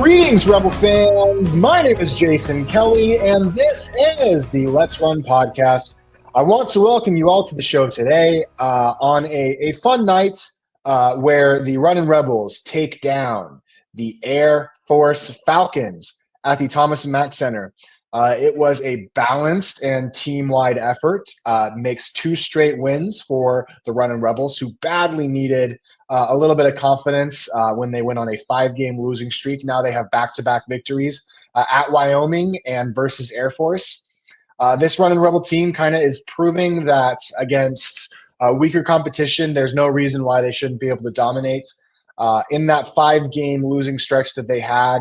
Greetings, Rebel fans. My name is Jason Kelly, and this is the Let's Run podcast. I want to welcome you all to the show today on a fun night where the Runnin' Rebels take down the Air Force Falcons at the Thomas & Mack Center. It was a balanced and team-wide effort. Makes 2 straight wins for the Runnin' Rebels, who badly needed a little bit of confidence when they went on a 5-game losing streak. Now they have back-to-back victories at Wyoming and versus Air Force. This Runnin' Rebel team kind of is proving that against weaker competition, there's no reason why they shouldn't be able to dominate. In that 5-game losing stretch that they had,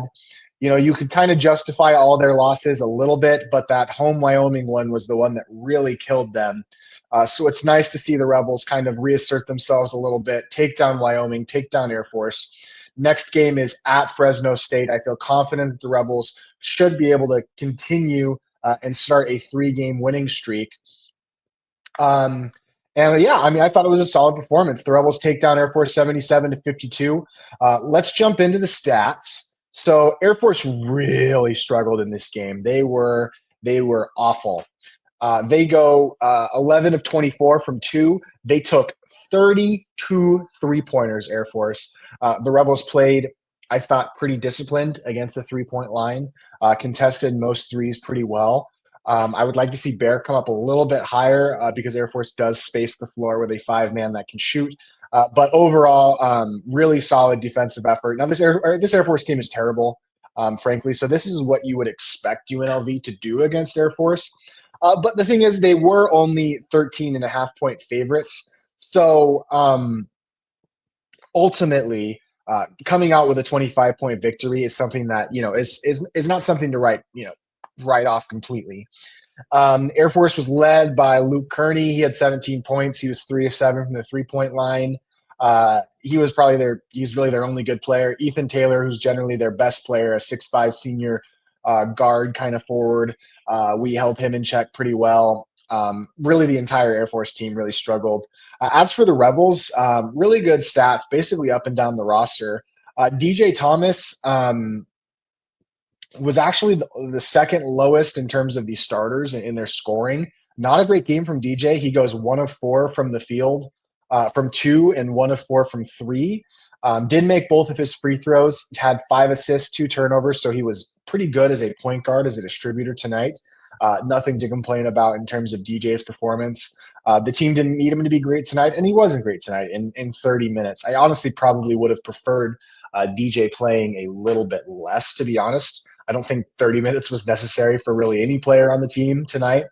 you know, you could kind of justify all their losses a little bit, but that home Wyoming one was the one that really killed them. So it's nice to see the Rebels kind of reassert themselves a little bit, take down Wyoming, take down Air Force. Next game is at Fresno State. I feel confident that the Rebels should be able to continue and start a 3-game winning streak. I thought it was a solid performance. The Rebels take down Air Force 77-52. Let's jump into the stats. So Air Force really struggled in this game. They were awful. They go 11 of 24 from 2. They took 32 3-pointers, Air Force. The Rebels played, I thought, pretty disciplined against the 3-point line, contested most threes pretty well. I would like to see Bear come up a little bit higher because Air Force does space the floor with a 5-man that can shoot. But overall, really solid defensive effort. Now, this Air Force team is terrible, frankly. So this is what you would expect UNLV to do against Air Force. But the thing is, they were only 13.5-point favorites. So ultimately, coming out with a 25-point victory is something that, you know, is not something to write off completely. Air Force was led by Luke Kearney. He had 17 points. He was 3 of 7 from the 3-point line. He's really their only good player. Ethan Taylor, who's generally their best player, a 6'5" senior guard kind of forward. We held him in check pretty well. Really, the entire Air Force team really struggled. As for the Rebels, really good stats, basically up and down the roster. DJ Thomas was actually the second lowest in terms of the starters in their scoring. Not a great game from DJ. He goes 1 of 4 from the field, from 2, and 1 of 4 from 3. Did make both of his free throws, had 5 assists, 2 turnovers, so he was pretty good as a point guard, as a distributor tonight. Nothing to complain about in terms of DJ's performance. The team didn't need him to be great tonight, and he wasn't great tonight in 30 minutes. I honestly probably would have preferred DJ playing a little bit less, to be honest. I don't think 30 minutes was necessary for really any player on the team tonight.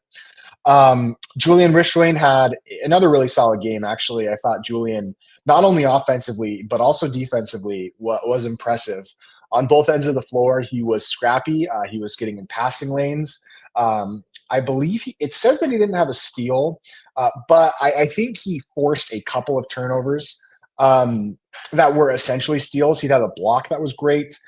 Julian Rishwain had another really solid game, actually. I thought Julian, not only offensively, but also defensively, was impressive. On both ends of the floor, he was scrappy. He was getting in passing lanes. I believe it says that he didn't have a steal, but I think he forced a couple of turnovers that were essentially steals. He'd had a block that was great.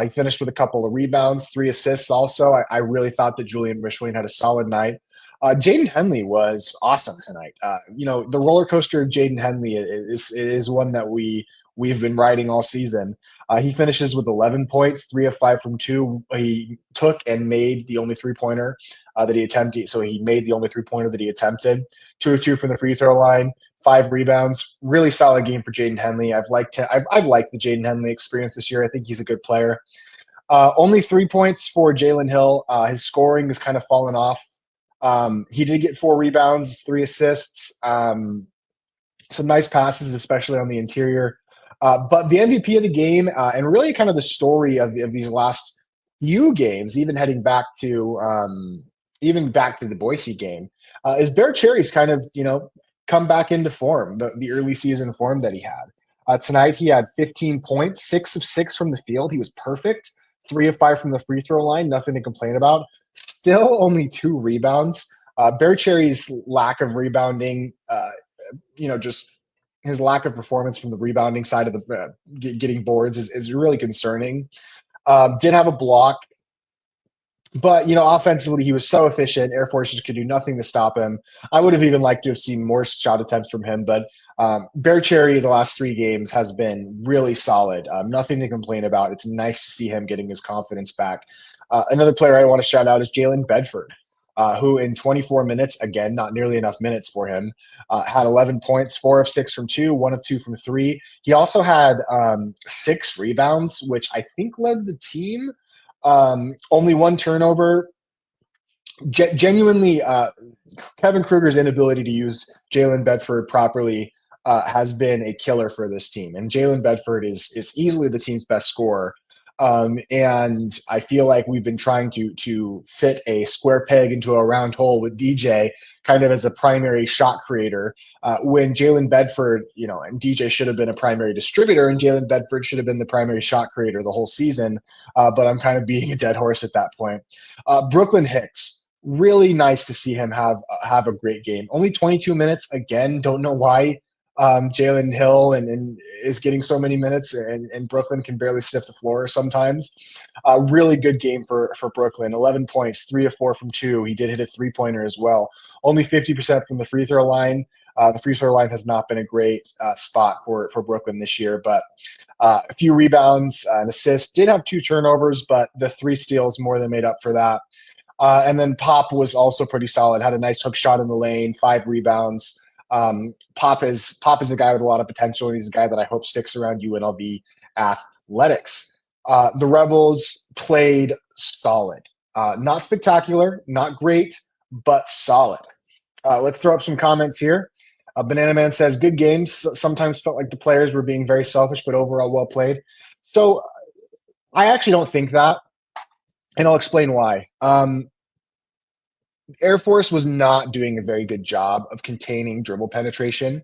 He finished with a couple of rebounds, 3 assists also. I really thought that Julian Rishwain had a solid night. Jaden Henley was awesome tonight. The roller coaster of Jaden Henley is one that we've been riding all season. He finishes with 11 points, 3 of 5 from 2. He took and made the only 3-pointer that he attempted. So he made the only 3-pointer that he attempted. 2 of 2 from the free throw line, 5 rebounds. Really solid game for Jaden Henley. I've liked the Jaden Henley experience this year. I think he's a good player. Only 3 points for Jalen Hill. His scoring has kind of fallen off. He did get 4 rebounds, 3 assists, some nice passes, especially on the interior. But the MVP of the game, and really kind of the story of these last few games, even heading back to the Boise game, is Bear Cherry's kind of, come back into form, the early season form that he had. Tonight he had 15 points, 6 of 6 from the field. He was perfect. 3 of 5 from the free throw line, nothing to complain about. Still only 2 rebounds. Bear Cherry's lack of rebounding, just his lack of performance from the rebounding side of the getting boards is really concerning. Did have a block But offensively, he was so efficient. Air Forces could do nothing to stop him. I would have even liked to have seen more shot attempts from him, but Bear Cherry the last 3 games has been really solid. Nothing to complain about. It's nice to see him getting his confidence back. Another player I want to shout out is Jalen Bedford, who in 24 minutes, again, not nearly enough minutes for him, had 11 points, 4 of 6 from two, 1 of 2 from three. He also had 6 rebounds, which I think led the team. Only one turnover. Genuinely, Kevin Kruger's inability to use Jalen Bedford properly has been a killer for this team. And Jalen Bedford is easily the team's best scorer. And I feel like we've been trying to fit a square peg into a round hole with DJ kind of as a primary shot creator. When Jalen Bedford, and DJ should have been a primary distributor, and Jalen Bedford should have been the primary shot creator the whole season. But I'm kind of beating a dead horse at that point. Brooklyn Hicks, really nice to see him have a great game. Only 22 minutes again. Don't know why Jalen Hill and is getting so many minutes, and Brooklyn can barely sniff the floor sometimes. Really good game for Brooklyn. 11 points, 3 of 4 from two. He did hit a 3-pointer as well. Only 50% from the free throw line. The free throw line has not been a great spot for Brooklyn this year, but a few rebounds, an assist. Did have 2 turnovers, but the 3 steals more than made up for that. And then Pop was also pretty solid. Had a nice hook shot in the lane, 5 rebounds. Pop is a guy with a lot of potential, and he's a guy that I hope sticks around UNLV athletics. The Rebels played solid. Not spectacular, not great, but solid. Let's throw up some comments here. Banana Man says, good games. Sometimes felt like the players were being very selfish, but overall well played. So I actually don't think that, and I'll explain why. Air Force was not doing a very good job of containing dribble penetration.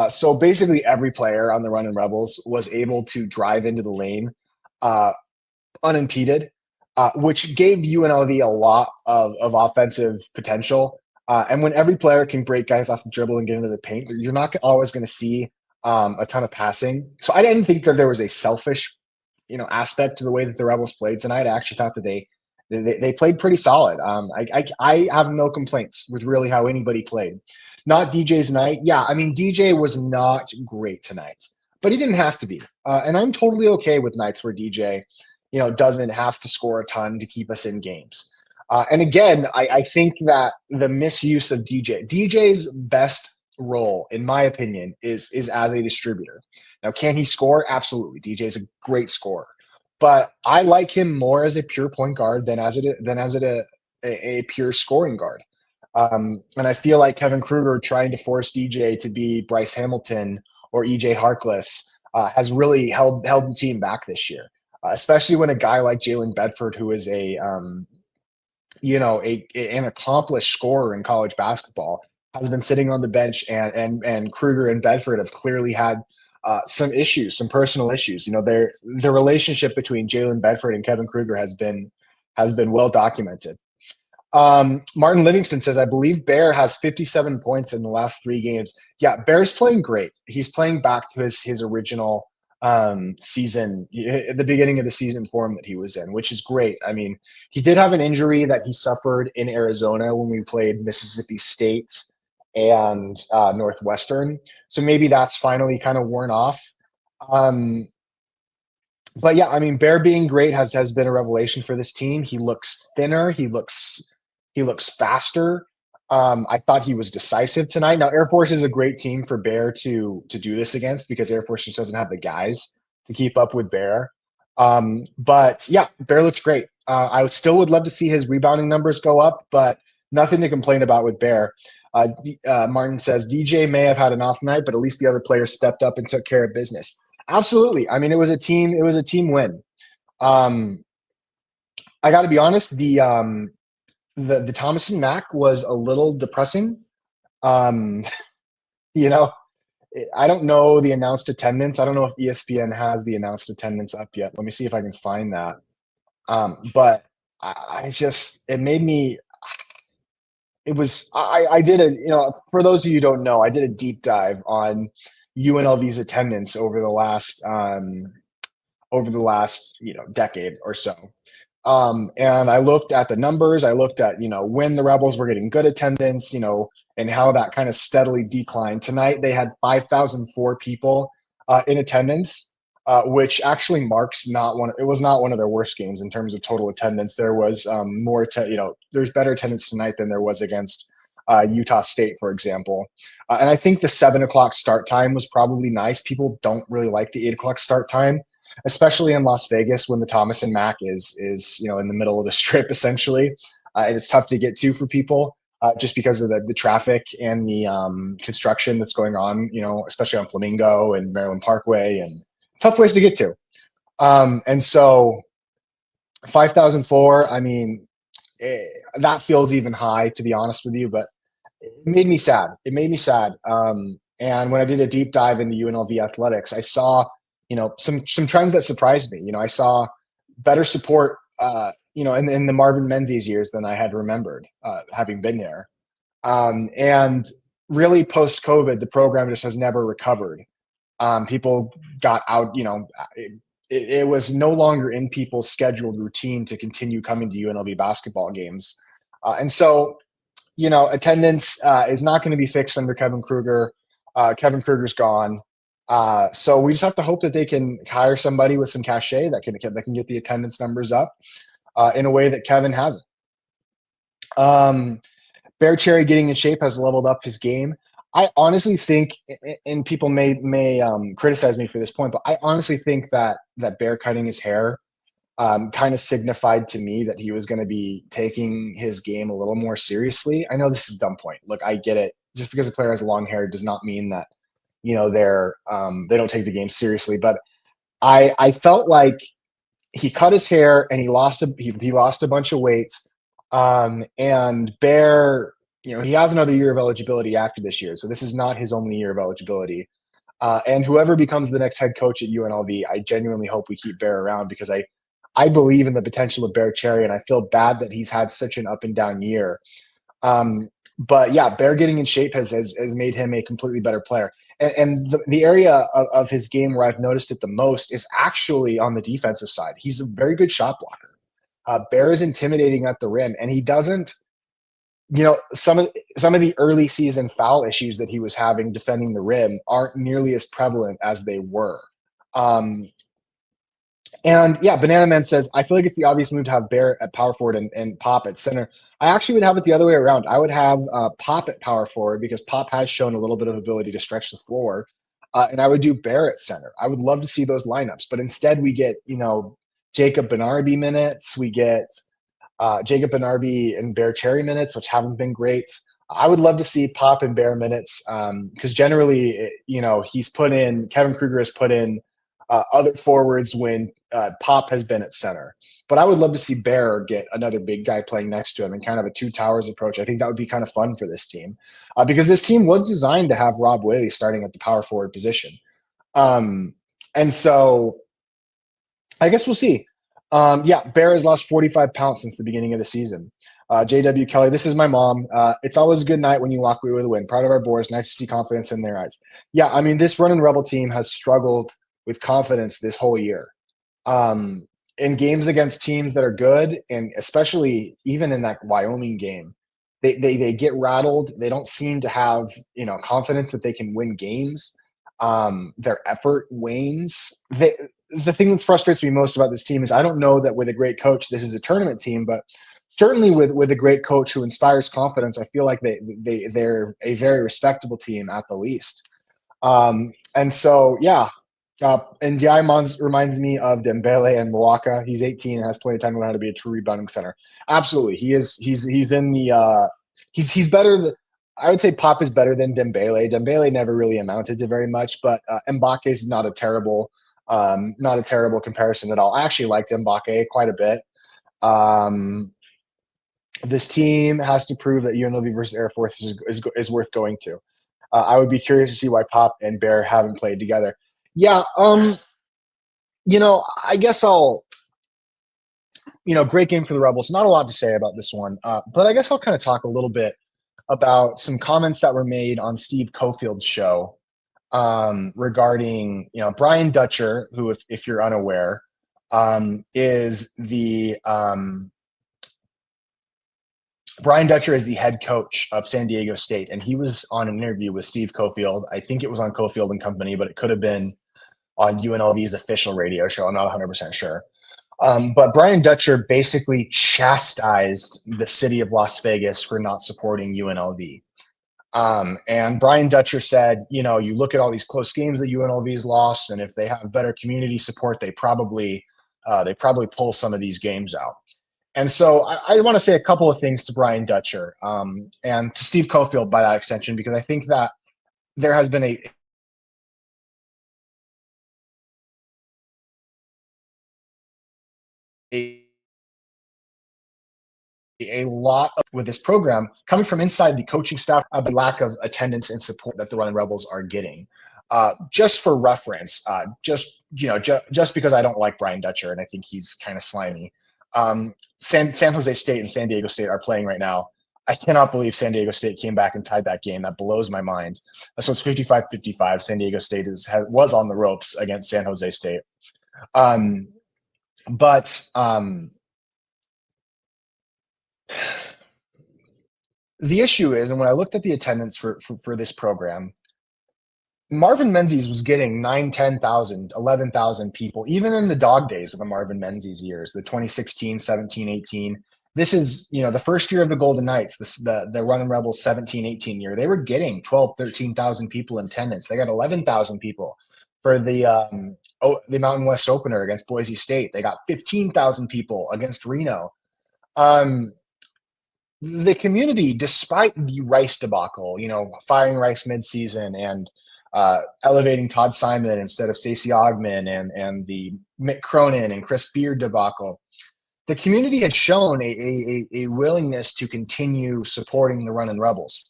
So basically, every player on the Runnin' Rebels was able to drive into the lane uh, unimpeded, which gave UNLV a lot of offensive potential. And when every player can break guys off the dribble and get into the paint, you're not always going to see a ton of passing. So I didn't think that there was a selfish, aspect to the way that the Rebels played tonight. I actually thought that they played pretty solid. I have no complaints with really how anybody played. Not DJ's night. Yeah, I mean, DJ was not great tonight, but he didn't have to be. And I'm totally okay with nights where DJ, doesn't have to score a ton to keep us in games. And again, I think that the misuse of DJ's best role, in my opinion, is as a distributor. Now, can he score? Absolutely. DJ's a great scorer, but I like him more as a pure point guard than as a pure scoring guard. And I feel like Kevin Kruger trying to force DJ to be Bryce Hamilton or EJ Harkless has really held the team back this year, especially when a guy like Jalen Bedford, who is an accomplished scorer in college basketball, has been sitting on the bench, and Kruger and Bedford have clearly had some issues, some personal issues. The relationship between Jalen Bedford and Kevin Kruger has been well documented. Martin Livingston says, I believe Bear has 57 points in the last 3 games. Yeah, Bear's playing great. He's playing back to his original season, at the beginning of the season form that he was in, which is great. I mean, he did have an injury that he suffered in Arizona when we played Mississippi State and Northwestern. So maybe that's finally kind of worn off. But yeah, I mean, Bear being great has been a revelation for this team. He looks thinner. He looks faster. I thought he was decisive tonight. Now, Air Force is a great team for Bear to do this against, because Air Force just doesn't have the guys to keep up with Bear. But yeah, Bear looks great. I still would love to see his rebounding numbers go up, but nothing to complain about with Bear. Martin says, DJ may have had an off night, but at least the other players stepped up and took care of business. Absolutely. I mean, it was a team win. I got to be honest, the Thomason Mac was a little depressing. Um, you know, I don't know the announced attendance. I don't know if ESPN has the announced attendance up yet. Let me see if I can find that. But it made me. It was I did for those of you who don't know, I did a deep dive on UNLV's attendance over the last decade or so. And I looked at the numbers. I looked at, when the Rebels were getting good attendance, and how that kind of steadily declined. Tonight, they had 5,004 people in attendance, which actually marks not one. It was not one of their worst games in terms of total attendance. There was there's better attendance tonight than there was against Utah State, for example. And I think the 7 o'clock start time was probably nice. People don't really like the 8 o'clock start time, especially in Las Vegas when the Thomas and Mack is in the middle of the strip essentially, and it's tough to get to for people just because of the traffic and the construction that's going on. Especially on Flamingo and Maryland Parkway, and tough place to get to. And so 5,004. I mean, that feels even high, to be honest with you, but it made me sad. It made me sad. And when I did a deep dive into UNLV athletics, I saw, some trends that surprised me. I saw better support, in the Marvin Menzies years than I had remembered, having been there. And really post COVID, the program just has never recovered. People got out, it was no longer in people's scheduled routine to continue coming to UNLV basketball games. And so, attendance is not going to be fixed under Kevin Kruger. Kevin Kruger's gone. So we just have to hope that they can hire somebody with some cachet that can get the attendance numbers up in a way that Kevin hasn't. Bear Cherry getting in shape has leveled up his game. I honestly think, and people may criticize me for this point, but I honestly think that Bear cutting his hair kind of signified to me that he was going to be taking his game a little more seriously. I know this is a dumb point. Look, I get it. Just because a player has long hair does not mean that they don't take the game seriously. But I felt like he cut his hair and he lost a bunch of weight. And Bear, he has another year of eligibility after this year, so this is not his only year of eligibility. And whoever becomes the next head coach at UNLV, I genuinely hope we keep Bear around, because I believe in the potential of Bear Cherry, and I feel bad that he's had such an up and down year. But yeah, Bear getting in shape has made him a completely better player. And the area of his game where I've noticed it the most is actually on the defensive side. He's a very good shot blocker. Bear is intimidating at the rim, and he doesn't. Some of the early season foul issues that he was having defending the rim aren't nearly as prevalent as they were. And yeah, Banana Man says, I feel like it's the obvious move to have Bear at power forward and Pop at center. I actually would have it the other way around. I would have Pop at power forward, because Pop has shown a little bit of ability to stretch the floor. And I would do Bear at center. I would love to see those lineups, but instead we get, Jacob Benarby minutes. We get Jacob Benarby and Bear Cherry minutes, which haven't been great. I would love to see Pop and Bear minutes, because generally, Kevin Kruger has put in other forwards when Pop has been at center. But I would love to see Bear get another big guy playing next to him and kind of a two towers approach. I think that would be kind of fun for this team, because this team was designed to have Rob Whaley starting at the power forward position. And so I guess we'll see. Bear has lost 45 pounds since the beginning of the season. JW Kelly, this is my mom. It's always a good night when you walk away with a win. Proud of our boys. Nice to see confidence in their eyes. Yeah, I mean, this Runnin' Rebel team has struggled with confidence this whole year. In games against teams that are good, and especially even in that Wyoming game, they get rattled. They don't seem to have confidence that they can win games. Their effort wanes. The thing that frustrates me most about this team is I don't know that with a great coach this is a tournament team, but certainly with a great coach who inspires confidence, I feel like they're a very respectable team at the least. And so and Di reminds me of Dembele and Mwaka. He's 18 and has plenty of time to learn how to be a true rebounding center. Absolutely, he is. He's in the he's better. I would say Pop is better than Dembele. Dembele never really amounted to very much, but Mbake is not a terrible comparison at all. I actually liked Mbake quite a bit. This team has to prove that UNLV versus Air Force is worth going to. I would be curious to see why Pop and Bear haven't played together. Yeah, I guess great game for the Rebels. Not a lot to say about this one, but I guess I'll kind of talk a little bit about some comments that were made on Steve Cofield's show regarding, Brian Dutcher, who, if you're unaware, is the Brian Dutcher is the head coach of San Diego State, and he was on an interview with Steve Cofield. I think it was on Cofield and Company, but it could have been on UNLV's official radio show. I'm not 100% sure. But Brian Dutcher basically chastised the city of Las Vegas for not supporting UNLV. And Brian Dutcher said, you look at all these close games that UNLV's lost, and if they have better community support, they probably pull some of these games out. And so I want to say a couple of things to Brian Dutcher and to Steve Cofield by that extension, because I think that there has been a lot with this program coming from inside the coaching staff of the lack of attendance and support that the Running Rebels are getting. Just for reference, just because I don't like Brian Dutcher and I think he's kind of slimy. San Jose State and San Diego State are playing right now. I cannot believe San Diego State came back and tied that game. That blows my mind. So it's 55-55. San Diego State was on the ropes against San Jose State. The issue is, and when I looked at the attendance for this program, Marvin Menzies was getting 9, 10,000, 11,000 people, even in the dog days of the Marvin Menzies years, the 2016, 17, 18. This is, the first year of the Golden Knights, the Running Rebels 17, 18 year. They were getting 12, 13,000 people in attendance. They got 11,000 people for the Mountain West opener against Boise State. They got 15,000 people against Reno. The community, despite the Rice debacle, firing Rice midseason and elevating Todd Simon instead of Stacey Ogman and the Mick Cronin and Chris Beard debacle, the community had shown a willingness to continue supporting the Runnin' Rebels,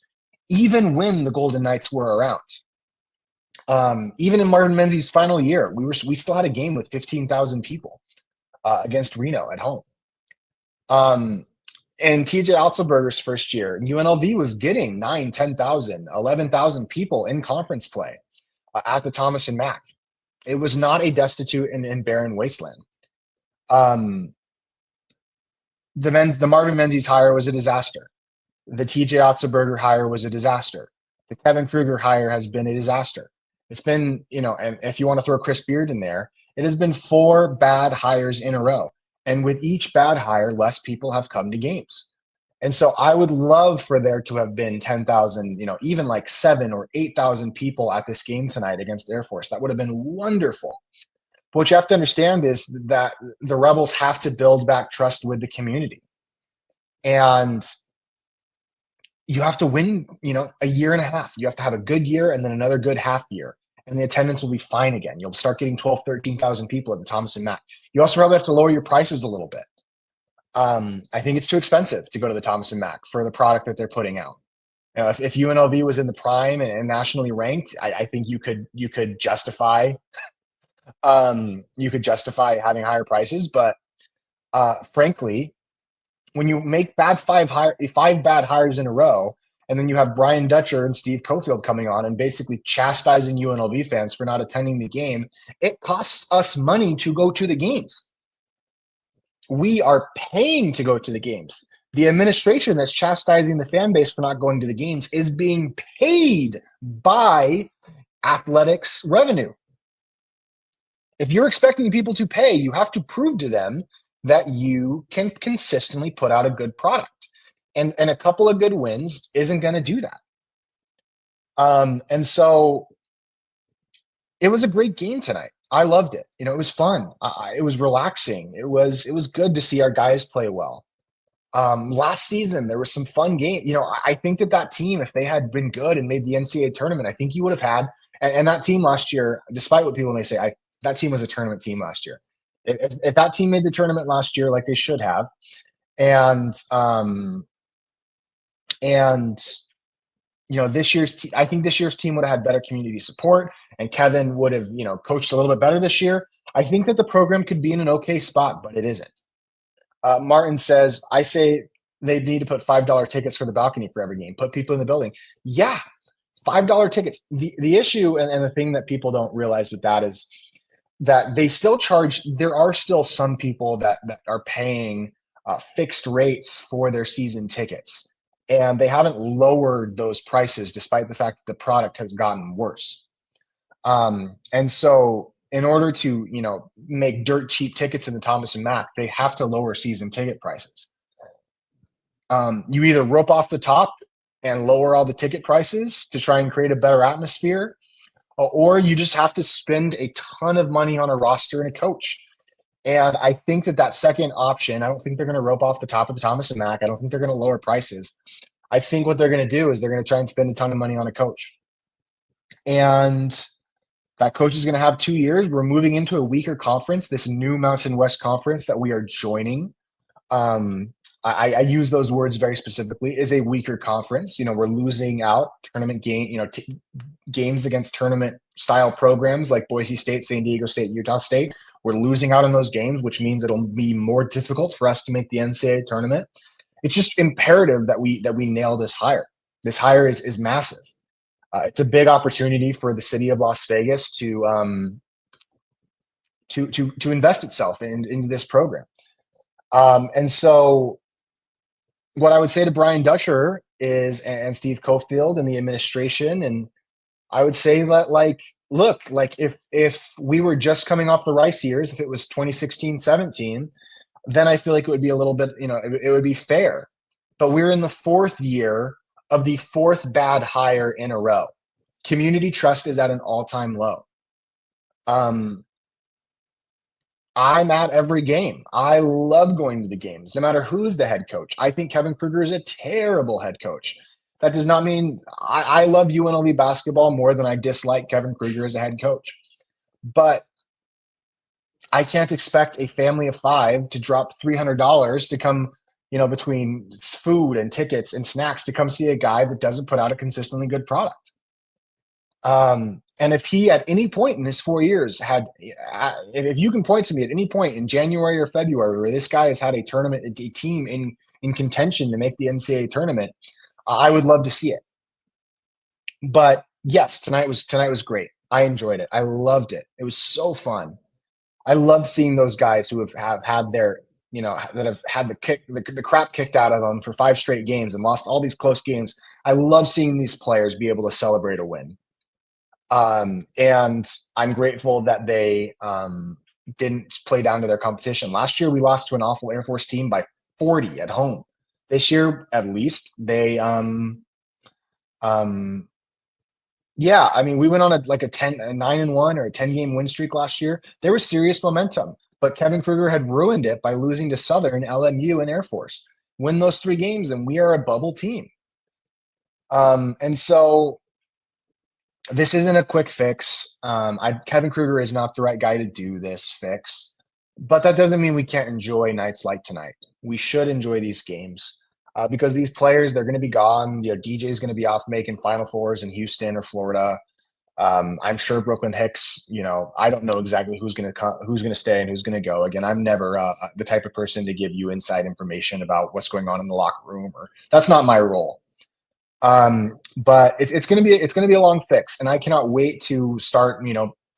even when the Golden Knights were around. Even in Marvin Menzies' final year, we still had a game with 15,000 people against Reno at home. And TJ Otzelberger's first year, UNLV was getting 9, 10,000, 11,000 people in conference play at the Thomas and Mack. It was not a destitute and barren wasteland. The Marvin Menzies hire was a disaster. The TJ Otzelberger hire was a disaster. The Kevin Kruger hire has been a disaster. It's been, and if you want to throw Chris Beard in there, it has been 4 bad hires in a row. And with each bad hire, less people have come to games. And so I would love for there to have been 10,000, even like 7,000 or 8,000 people at this game tonight against Air Force. That would have been wonderful. But what you have to understand is that the Rebels have to build back trust with the community. And you have to win, a year and a half. You have to have a good year and then another good half year. And the attendance will be fine again. You'll start getting 12, 13,000 people at the Thomas and Mack. You also probably have to lower your prices a little bit. I think it's too expensive to go to the Thomas and Mack for the product that they're putting out. If UNLV was in the prime and nationally ranked, I think you could justify having higher prices. But frankly, when you make five bad hires in a row, and then you have Brian Dutcher and Steve Cofield coming on and basically chastising UNLV fans for not attending the game, it costs us money to go to the games. We are paying to go to the games. The administration that's chastising the fan base for not going to the games is being paid by athletics revenue. If you're expecting people to pay, you have to prove to them that you can consistently put out a good product. And a couple of good wins isn't going to do that. And so it was a great game tonight. I loved it. It was fun. It was relaxing. It was good to see our guys play well. Last season, there was some fun games. I think that team, if they had been good and made the NCAA tournament, I think you would have had, and that team last year, despite what people may say, that team was a tournament team last year. If that team made the tournament last year, like they should have, and I think this year's team would have had better community support, and Kevin would have, coached a little bit better this year. I think that the program could be in an okay spot, but it isn't. Martin says, I say they need to put $5 tickets for the balcony for every game. Put people in the building. Yeah, $5 tickets. The issue and the thing that people don't realize with that is that they still charge. There are still some people that are paying fixed rates for their season tickets, and they haven't lowered those prices despite the fact that the product has gotten worse. And so, in order to make dirt cheap tickets in the Thomas and Mack, they have to lower season ticket prices. You either rope off the top and lower all the ticket prices to try and create a better atmosphere, or you just have to spend a ton of money on a roster and a coach. And I think that second option, I don't think they're going to rope off the top of the Thomas and Mack. I don't think they're going to lower prices. I think what they're going to do is they're going to try and spend a ton of money on a coach. And that coach is going to have 2 years. We're moving into a weaker conference, this new Mountain West Conference that we are joining. Um, I use those words very specifically, is a weaker conference. We're losing out tournament games against tournament style programs like Boise State, San Diego State, Utah State. We're losing out on those games, which means it'll be more difficult for us to make the NCAA tournament. It's just imperative that we nail this hire. This hire is massive. It's a big opportunity for the city of Las Vegas to invest itself into this program. And so what I would say to Brian Dusher is, and Steve Cofield and the administration, and I would say that, look, if we were just coming off the Rice years, if it was 2016-17, then I feel like it would be a little bit, it would be fair. But we're in the fourth year of the fourth bad hire in a row. Community trust is at an all-time low. I'm at every game. I love going to the games, no matter who's the head coach. I think Kevin Kruger is a terrible head coach. That does not mean I love UNLV basketball more than I dislike Kevin Kruger as a head coach. But I can't expect a family of five to drop $300 to come, between food and tickets and snacks to come see a guy that doesn't put out a consistently good product. And if he at any point in his 4 years if you can point to me at any point in January or February where this guy has had a team in contention to make the NCAA tournament, I would love to see it. But yes, tonight was great. I enjoyed it. I loved it. It was so fun. I loved seeing those guys who have had their, that have had the crap kicked out of them for 5 straight games and lost all these close games. I love seeing these players be able to celebrate a win. And I'm grateful that they didn't play down to their competition. Last year, we lost to an awful Air Force team by 40 at home. This year, at least, they yeah, I mean, we went on a 9-1 or a 10-game win streak last year. There was serious momentum, but Kevin Kruger had ruined it by losing to Southern, LMU, and Air Force. Win those 3 games, and we are a bubble team. And so this isn't a quick fix. Kevin Kruger is not the right guy to do this fix, but that doesn't mean we can't enjoy nights like tonight. We should enjoy these games because these players, they're going to be gone. DJ is going to be off making Final Fours in Houston or Florida. I'm sure Brooklyn Hicks. I don't know exactly who's going to stay and who's going to go. Again, I'm never the type of person to give you inside information about what's going on in the locker room, or that's not my role. But it's going to be a long fix, and I cannot wait to start,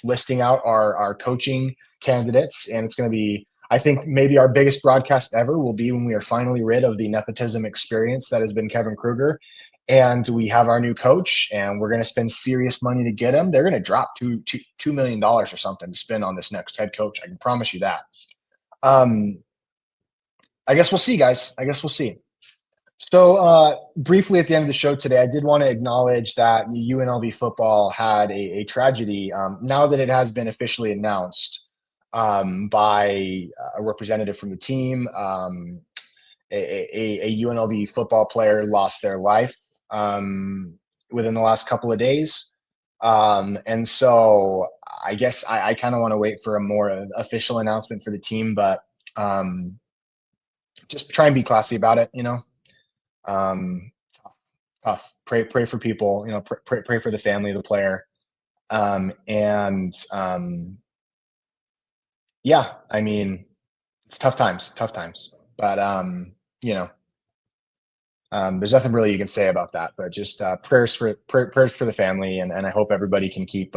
listing out our coaching candidates. And it's going to be, I think, maybe our biggest broadcast ever will be when we are finally rid of the nepotism experience that has been Kevin Kruger, and we have our new coach, and we're going to spend serious money to get him. They're going to drop $2 million or something to spend on this next head coach. I can promise you that. I guess we'll see, guys. I guess we'll see. So briefly at the end of the show today, I did want to acknowledge that UNLV football had a tragedy. Now that it has been officially announced by a representative from the team, a UNLV football player lost their life within the last couple of days. And so I guess I kind of want to wait for a more official announcement for the team, but just try and be classy about it, tough. Pray for people, pray for the family of the player. Yeah, I mean, it's tough times, but there's nothing really you can say about that, but just prayers for the family. And I hope everybody can keep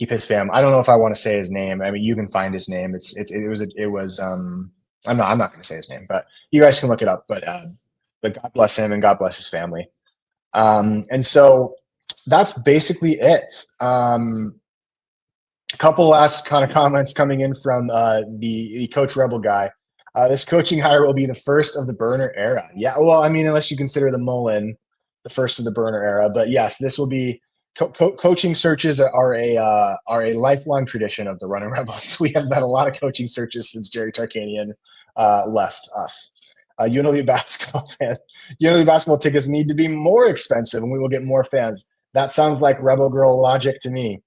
keep his fam. I don't know if I want to say his name. I mean, you can find his name. It was I'm not going to say his name, but you guys can look it up. But God bless him and God bless his family. And so that's basically it. A couple last kind of comments coming in from the Coach Rebel guy. This coaching hire will be the first of the burner era. Yeah, well, I mean, unless you consider the Mullen the first of the burner era, but yes, this will be coaching searches are a lifelong tradition of the Running Rebels. We have had a lot of coaching searches since Jerry Tarkanian left us. UNLV basketball fan. UNLV basketball tickets need to be more expensive, and we will get more fans. That sounds like Rebel Girl logic to me.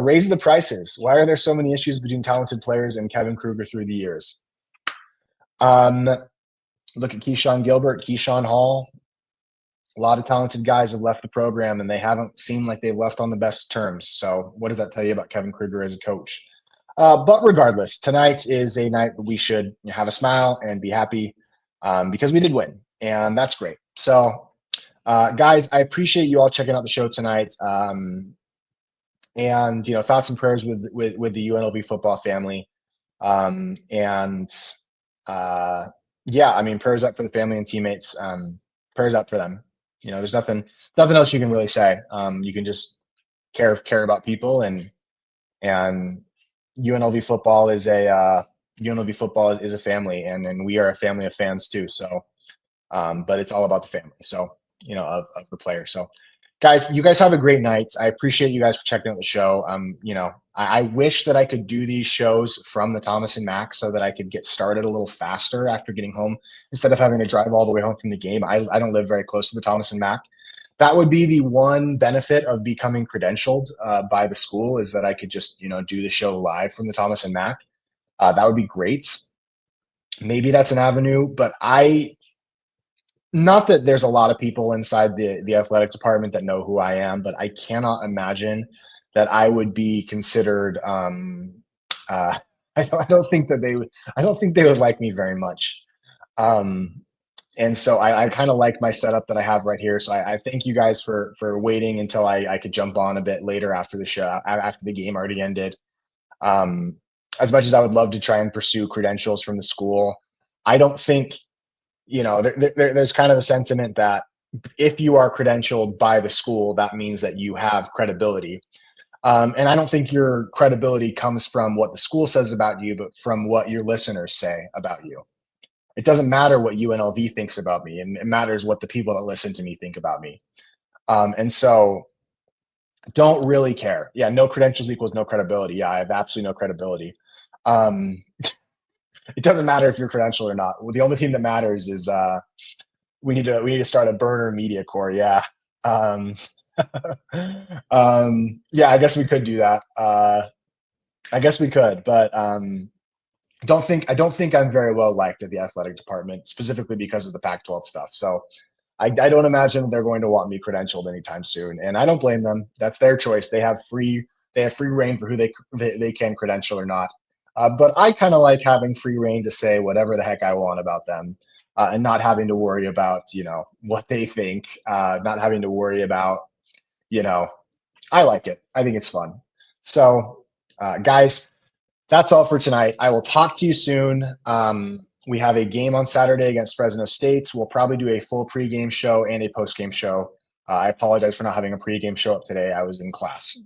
Raise the prices. Why are there so many issues between talented players and Kevin Kruger through the years? Look at Keyshawn Gilbert, Keyshawn Hall. A lot of talented guys have left the program, and they haven't seemed like they've left on the best terms. So what does that tell you about Kevin Kruger as a coach? But regardless, tonight is a night we should have a smile and be happy because we did win, and that's great. So, guys, I appreciate you all checking out the show tonight. And thoughts and prayers with the UNLV football family. And yeah, I mean, prayers up for the family and teammates. Prayers up for them. There's nothing else you can really say. You can just care about people, and UNLV football is a family, and we are a family of fans too. So, but it's all about the family. So, of the players. So, guys, you guys have a great night. I appreciate you guys for checking out the show. I wish that I could do these shows from the Thomas and Mack so that I could get started a little faster after getting home instead of having to drive all the way home from the game. I don't live very close to the Thomas and Mack. That would be the one benefit of becoming credentialed by the school, is that I could just, do the show live from the Thomas and Mack. That would be great. Maybe that's an avenue, but not that there's a lot of people inside the athletic department that know who I am, but I cannot imagine that I would be considered. I don't think that I don't think they would like me very much. And so I kind of like my setup that I have right here. So I thank you guys for waiting until I could jump on a bit later after the show, after the game already ended. As much as I would love to try and pursue credentials from the school, I don't think, there's kind of a sentiment that if you are credentialed by the school, that means that you have credibility. And I don't think your credibility comes from what the school says about you, but from what your listeners say about you. It doesn't matter what UNLV thinks about me. It matters what the people that listen to me think about me. And so don't really care. Yeah, no credentials equals no credibility. Yeah, I have absolutely no credibility. It doesn't matter if you're credentialed or not. The only thing that matters is we need to start a burner media core. Yeah. Yeah, I guess we could do that. I guess we could, but I don't think I'm very well liked at the athletic department, specifically because of the Pac-12 stuff. So I don't imagine they're going to want me credentialed anytime soon, and I don't blame them. That's their choice. They have free reign for who they can credential or not. But I kind of like having free reign to say whatever the heck I want about them, and not having to worry about what they think. Not having to worry about I like it. I think it's fun. So, guys, that's all for tonight. I will talk to you soon. We have a game on Saturday against Fresno State. We'll probably do a full pregame show and a postgame show. I apologize for not having a pregame show up today. I was in class.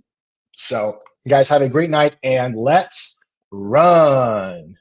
So, guys, have a great night, and let's run.